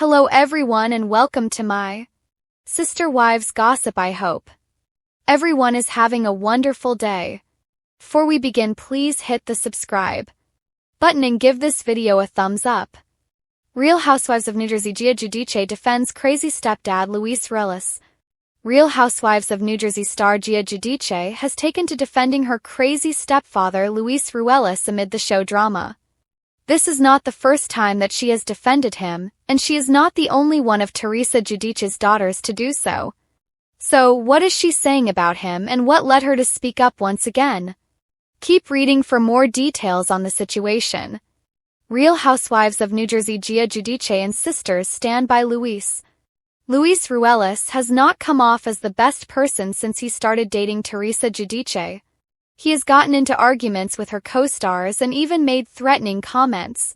Hello everyone and welcome to my Sister Wives Gossip. I hope everyone is having a wonderful day. Before we begin, please hit the subscribe button and give this video a thumbs up. Real Housewives of New Jersey Giudice defends crazy stepdad Luis Ruelas. Real Housewives of New Jersey star Giudice has taken to defending her crazy stepfather Luis Ruelas amid the show drama. This is not the first time that she has defended him, and she is not the only one of Teresa Giudice's daughters to do so. So, what is she saying about him and what led her to speak up once again? Keep reading for more details on the situation. Real Housewives of New Jersey Giudice and sisters stand by Luis. Luis Ruelas has not come off as the best person since he started dating Teresa Giudice. He has gotten into arguments with her co-stars and even made threatening comments.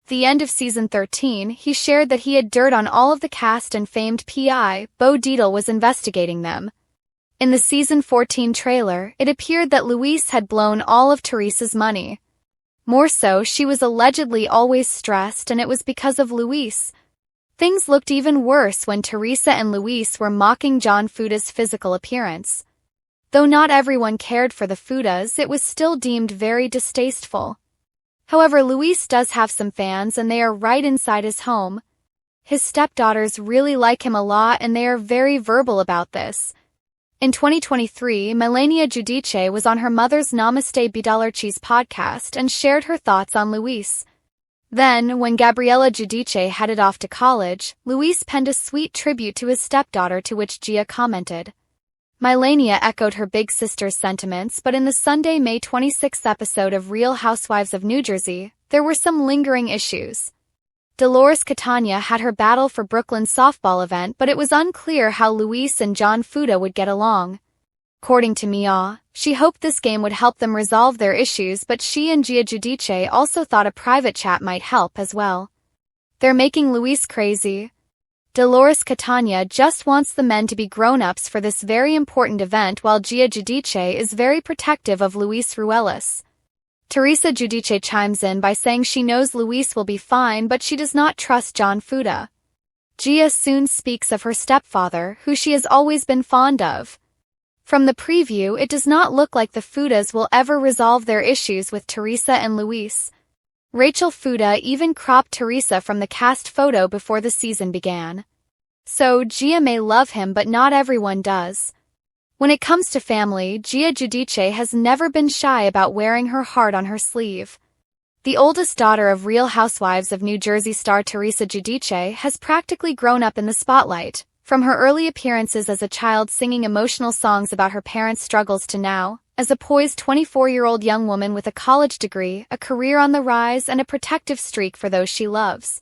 At the end of season 13, he shared that he had dirt on all of the cast and famed PI, Bo Dietl, was investigating them. In the season 14 trailer, it appeared that Luis had blown all of Teresa's money. More so, she was allegedly always stressed, and it was because of Luis. Things looked even worse when Teresa and Luis were mocking John Fuda's physical appearance. Though not everyone cared for the Fudas, it was still deemed very distasteful. However, Luis does have some fans and they are right inside his home. His stepdaughters really like him a lot and they are very verbal about this. In 2023, Melania Giudice was on her mother's Namaste Bidalarchi's podcast and shared her thoughts on Luis. Then, when Gabriella Giudice headed off to college, Luis penned a sweet tribute to his stepdaughter, to which Gia commented. Melania echoed her big sister's sentiments, but in the Sunday, May 26th episode of Real Housewives of New Jersey, there were some lingering issues. Dolores Catania had her battle for Brooklyn's softball event, but it was unclear how Luis and John Fuda would get along. According to Mia, she hoped this game would help them resolve their issues, but she and Gia Giudice also thought a private chat might help as well. They're making Luis crazy. Dolores Catania just wants the men to be grown-ups for this very important event, while Gia Giudice is very protective of Luis Ruelas. Teresa Giudice chimes in by saying she knows Luis will be fine, but she does not trust John Fuda. Gia soon speaks of her stepfather, who she has always been fond of. From the preview, it does not look like the Fudas will ever resolve their issues with Teresa and Luis. Rachel Fuda even cropped Teresa from the cast photo before the season began. So, Gia may love him, but not everyone does. When it comes to family, Gia Giudice has never been shy about wearing her heart on her sleeve. The oldest daughter of Real Housewives of New Jersey star Teresa Giudice has practically grown up in the spotlight, from her early appearances as a child singing emotional songs about her parents' struggles to now, as a poised 24-year-old young woman with a college degree, a career on the rise, and a protective streak for those she loves.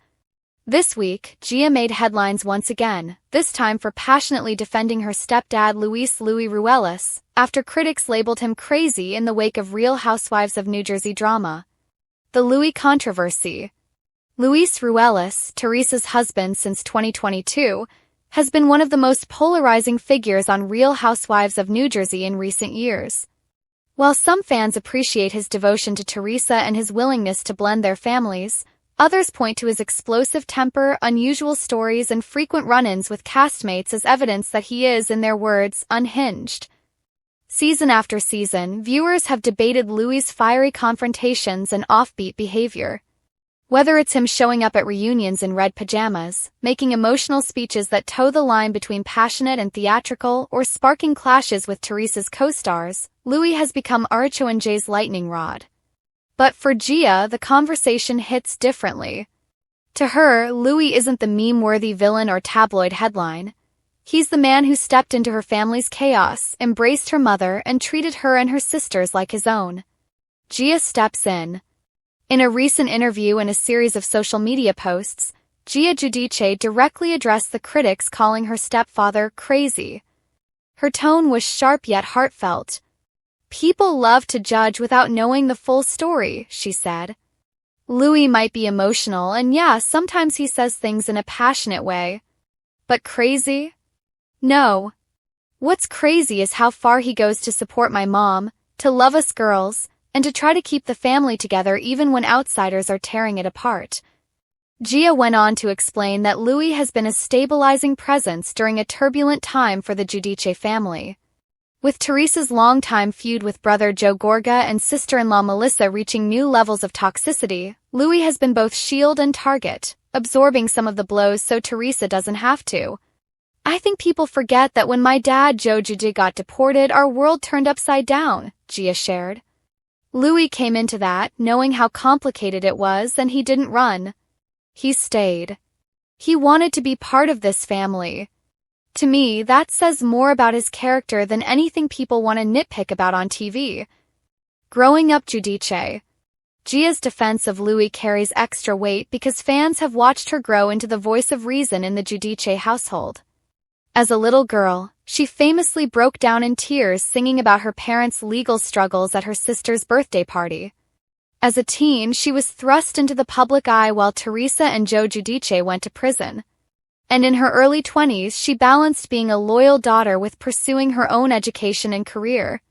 This week, Gia made headlines once again, this time for passionately defending her stepdad Luis Ruelas, after critics labeled him crazy in the wake of Real Housewives of New Jersey drama. The Louis controversy. Luis Ruelas, Teresa's husband since 2022, has been one of the most polarizing figures on Real Housewives of New Jersey in recent years. While some fans appreciate his devotion to Teresa and his willingness to blend their families, others point to his explosive temper, unusual stories, and frequent run-ins with castmates as evidence that he is, in their words, unhinged. Season after season, viewers have debated Louis' fiery confrontations and offbeat behavior. Whether it's him showing up at reunions in red pajamas, making emotional speeches that toe the line between passionate and theatrical, or sparking clashes with Teresa's co-stars, Louis has become Archo and Jay's lightning rod. But for Gia, the conversation hits differently. To her, Louis isn't the meme-worthy villain or tabloid headline. He's the man who stepped into her family's chaos, embraced her mother, and treated her and her sisters like his own. Gia steps in. In a recent interview and a series of social media posts, Gia Giudice directly addressed the critics calling her stepfather crazy. Her tone was sharp yet heartfelt. "People love to judge without knowing the full story," she said. "Louis might be emotional, and yeah, sometimes he says things in a passionate way. But crazy? No. What's crazy is how far he goes to support my mom, to love us girls, and to try to keep the family together even when outsiders are tearing it apart." Gia went on to explain that Louis has been a stabilizing presence during a turbulent time for the Giudice family. With Teresa's longtime feud with brother Joe Gorga and sister-in-law Melissa reaching new levels of toxicity, Louis has been both shield and target, absorbing some of the blows so Teresa doesn't have to. I think people forget that when my dad Joe Giudice got deported, our world turned upside down, Gia shared. Louis came into that, knowing how complicated it was, and he didn't run. He stayed. He wanted to be part of this family. To me, that says more about his character than anything people want to nitpick about on TV. Growing up Giudice. Gia's defense of Louis carries extra weight because fans have watched her grow into the voice of reason in the Giudice household. As a little girl, she famously broke down in tears singing about her parents' legal struggles at her sister's birthday party. As a teen, she was thrust into the public eye while Teresa and Joe Giudice went to prison. And in her early 20s, she balanced being a loyal daughter with pursuing her own education and career.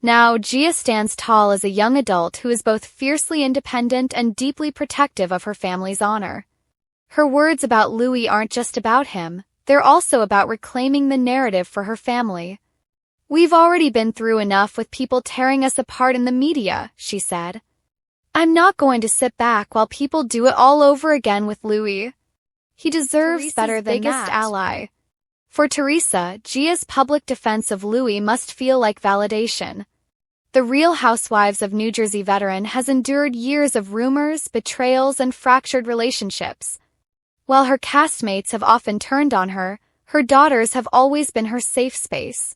Now, Gia stands tall as a young adult who is both fiercely independent and deeply protective of her family's honor. Her words about Louis aren't just about him, they're also about reclaiming the narrative for her family. We've already been through enough with people tearing us apart in the media, she said. I'm not going to sit back while people do it all over again with Louis. He deserves Teresa's better than biggest that. Ally. For Teresa, Gia's public defense of Louis must feel like validation. The Real Housewives of New Jersey veteran has endured years of rumors, betrayals, and fractured relationships. While her castmates have often turned on her, her daughters have always been her safe space.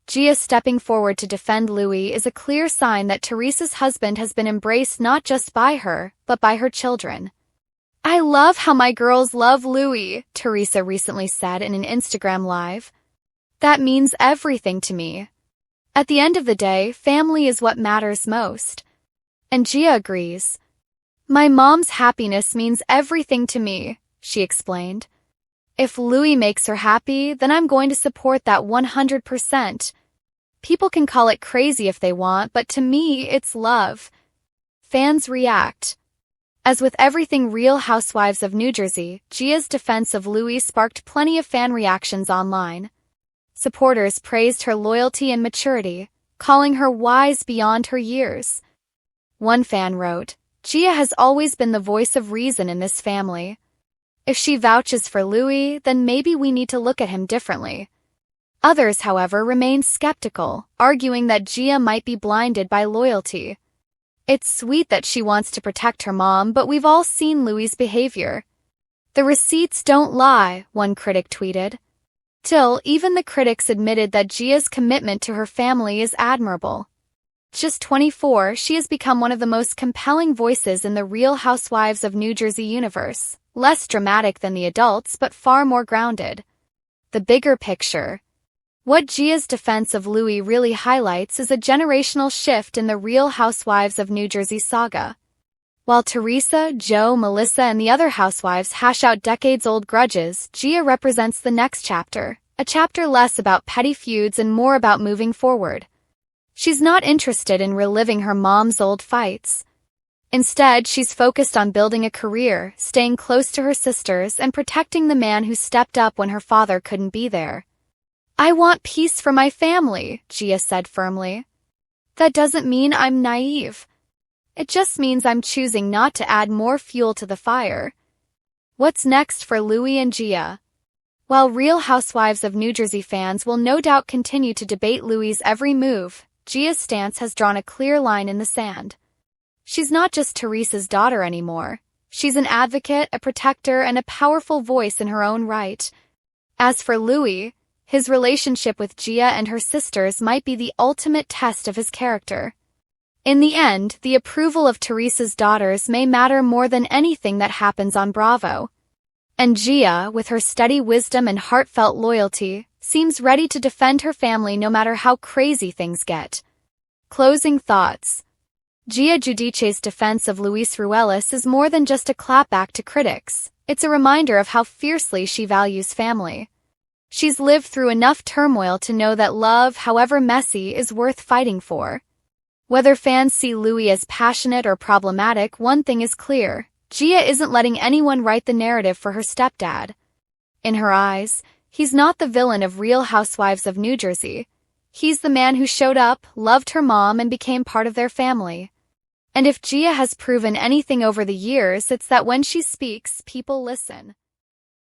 Gia stepping forward to defend Louis is a clear sign that Teresa's husband has been embraced not just by her, but by her children. I love how my girls love Louis, Teresa recently said in an Instagram live. That means everything to me. At the end of the day, family is what matters most. And Gia agrees. My mom's happiness means everything to me, she explained. If Louis makes her happy, then I'm going to support that 100%. People can call it crazy if they want, but to me, it's love. Fans react. As with everything Real Housewives of New Jersey, Gia's defense of Louis sparked plenty of fan reactions online. Supporters praised her loyalty and maturity, calling her wise beyond her years. One fan wrote, Gia has always been the voice of reason in this family. If she vouches for Louis, then maybe we need to look at him differently. Others, however, remained skeptical, arguing that Gia might be blinded by loyalty. It's sweet that she wants to protect her mom, but we've all seen Louis' behavior. The receipts don't lie, one critic tweeted. Till, even the critics admitted that Gia's commitment to her family is admirable. Just 24, she has become one of the most compelling voices in the Real Housewives of New Jersey universe, less dramatic than the adults but far more grounded. The bigger picture. What Gia's defense of Louis really highlights is a generational shift in the Real Housewives of New Jersey saga. While Teresa, Joe, Melissa, and the other housewives hash out decades-old grudges, Gia represents the next chapter, a chapter less about petty feuds and more about moving forward. She's not interested in reliving her mom's old fights. Instead, she's focused on building a career, staying close to her sisters, and protecting the man who stepped up when her father couldn't be there. I want peace for my family, Gia said firmly. That doesn't mean I'm naive. It just means I'm choosing not to add more fuel to the fire. What's next for Louis and Gia? While Real Housewives of New Jersey fans will no doubt continue to debate Louis' every move, Gia's stance has drawn a clear line in the sand. She's not just Teresa's daughter anymore. She's an advocate, a protector, and a powerful voice in her own right. As for Louis, his relationship with Gia and her sisters might be the ultimate test of his character. In the end, the approval of Teresa's daughters may matter more than anything that happens on Bravo. And Gia, with her steady wisdom and heartfelt loyalty, seems ready to defend her family no matter how crazy things get. Closing thoughts. Gia Giudice's defense of Luis Ruelas is more than just a clapback to critics. It's a reminder of how fiercely she values family. She's lived through enough turmoil to know that love, however messy, is worth fighting for. Whether fans see Louis as passionate or problematic, one thing is clear. Gia isn't letting anyone write the narrative for her stepdad. In her eyes, he's not the villain of Real Housewives of New Jersey. He's the man who showed up, loved her mom, and became part of their family. And if Gia has proven anything over the years, it's that when she speaks, people listen.